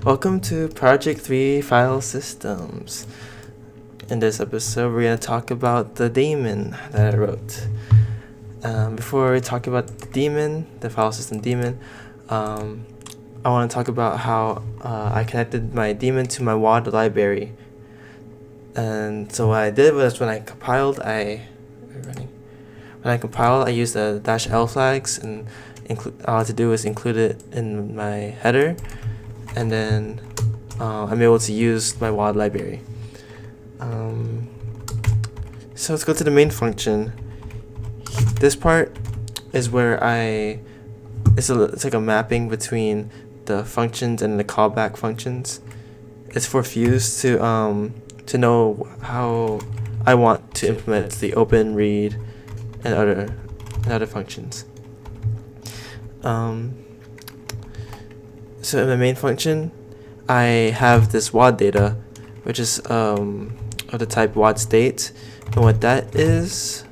Welcome to Project 3 File Systems. In this episode, we're going to talk about the daemon that I wrote. Before we talk about the daemon, the file system daemon, I want to talk about how I connected my daemon to my WAD library. And so what I did was when I compiled, I used the -l flags, and all I had to do was include it in my header, and then I'm able to use my WAD library. So let's go to the main function. This part is where it's like a mapping between the functions and the callback functions. It's for Fuse to know how I want to implement the open, read, and other functions. So in my main function, I have this WAD data, which is of the type WAD state, and what that is,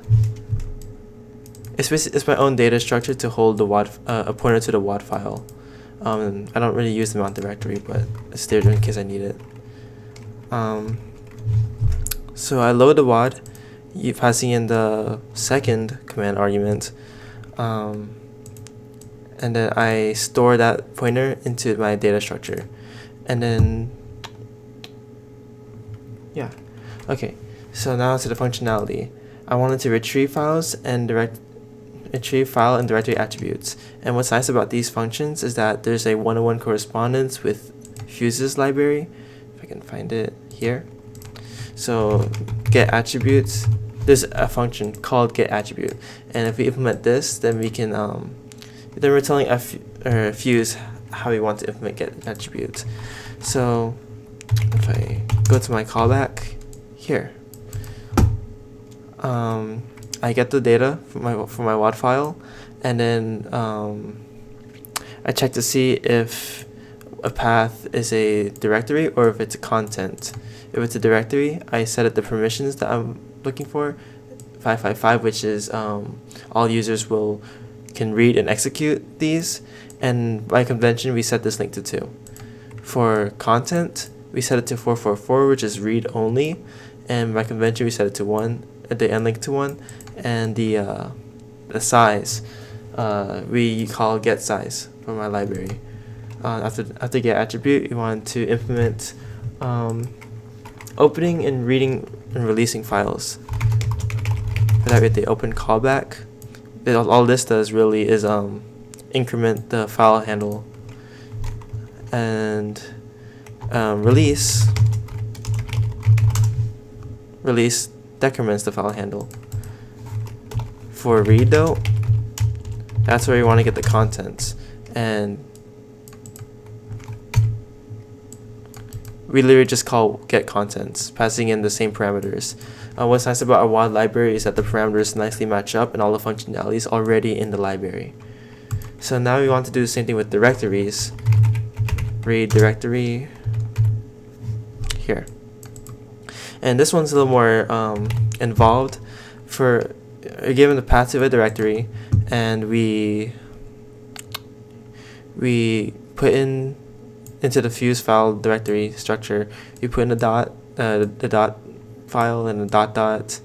it's my own data structure to hold the WAD a pointer to the WAD file. I don't really use the mount directory, but it's there in case I need it. So I load the WAD, passing in the second command argument, and then I store that pointer into my data structure, and then okay. So now to the functionality. I wanted to retrieve files and retrieve file and directory attributes. And what's nice about these functions is that there's a one-to-one correspondence with Fuse's library. If I can find it here. So get attributes. There's a function called get attribute, and if we implement this, then we can then we're telling Fuse how we want to implement get attributes. So if I go to my callback here, I get the data from my WAD file, and then I check to see if a path is a directory or if it's a content. If it's a directory, I set up the permissions that I'm looking for, 555, which is all users can read and execute these, and by convention we set this link to 2. For content, we set it to 444, which is read only, and by convention we set it to 1, the end link to 1, and the size we call get size for my library. After get attribute, you want to implement opening and reading and releasing files. For that, with the open callback, all this does really is increment the file handle, and release decrements the file handle. For read though, that's where you want to get the contents, and we literally just call get contents, passing in the same parameters. What's nice about our WAD library is that the parameters nicely match up and all the functionality is already in the library. So now we want to do the same thing with directories. Read directory here. And this one's a little more involved. We're given the path to a directory, and we put into the Fuse file directory structure, we put in the dot file and the dot,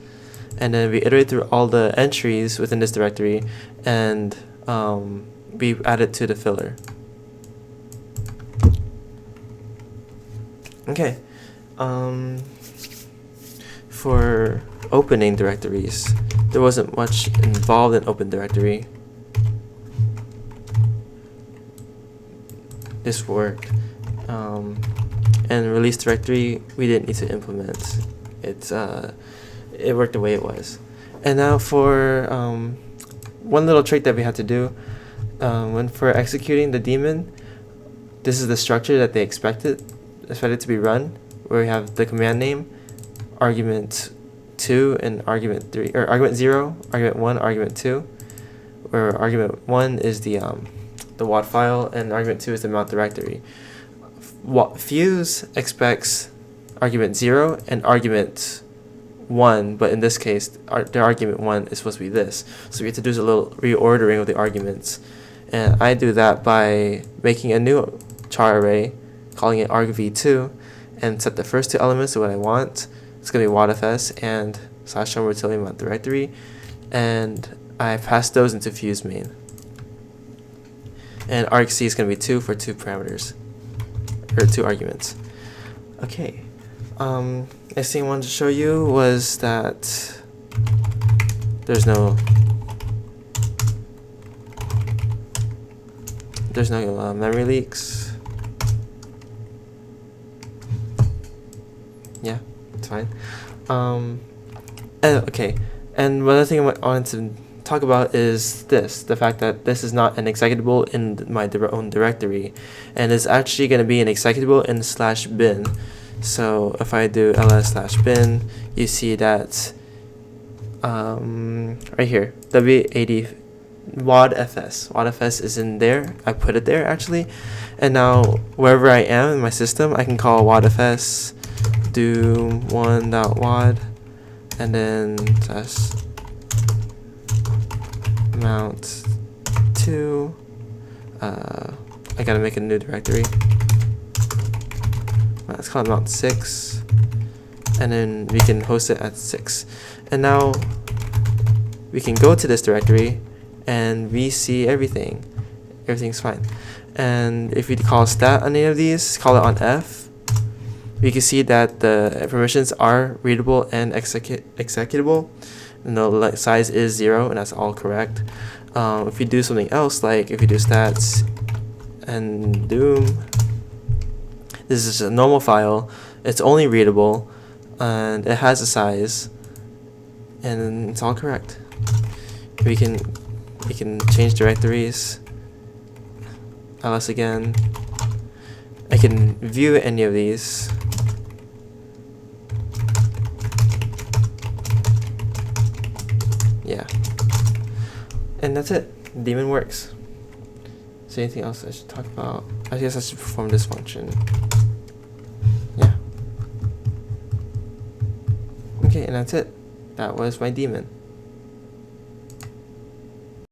and then we iterate through all the entries within this directory, and we add it to the filler. Okay. For opening directories, there wasn't much involved in open directory. This worked. And release directory, we didn't need to implement. It worked the way it was. And now for one little trick that we had to do, for executing the daemon, this is the structure that they expected to be run, where we have the command name, argument 2 and argument 3, or argument 0, argument 1, argument 2, where argument 1 is the WAD file and argument 2 is the mount directory. Fuse expects argument 0 and argument 1, but in this case, the argument 1 is supposed to be this. So we have to do a little reordering of the arguments. And I do that by making a new char array calling it argv2, and set the first two elements to what I want. It's going to be wadfs and /home we're telling about directory, and I passed those into fuse main. And argc is going to be 2 for 2 parameters, or 2 arguments. Okay. Next thing I wanted to show you was that there's no memory leaks. Yeah, it's fine. Okay, and one other thing I wanted to talk about is the fact that this is not an executable in my own directory, and it's actually going to be an executable in /bin. So if I do ls/bin, you see that right here, w80 wadfs is in there. I put it there actually, and now wherever I am in my system, I can call wadfs do one.wad, and then mount 2. I gotta make a new directory. Let's call it mount 6, and then we can host it at 6. And now we can go to this directory and we see everything. Everything's fine. And if we call stat on any of these, call it on F, we can see that the permissions are readable and executable. And the size is 0, and that's all correct. If we do something else, like if we do stats and doom, this is a normal file. It's only readable, and it has a size, and it's all correct. We can change directories. ls again. I can view any of these. Yeah, and that's it. Daemon works. Is there anything else I should talk about? I guess I should perform this function. Yeah. Okay, and that's it. That was my daemon.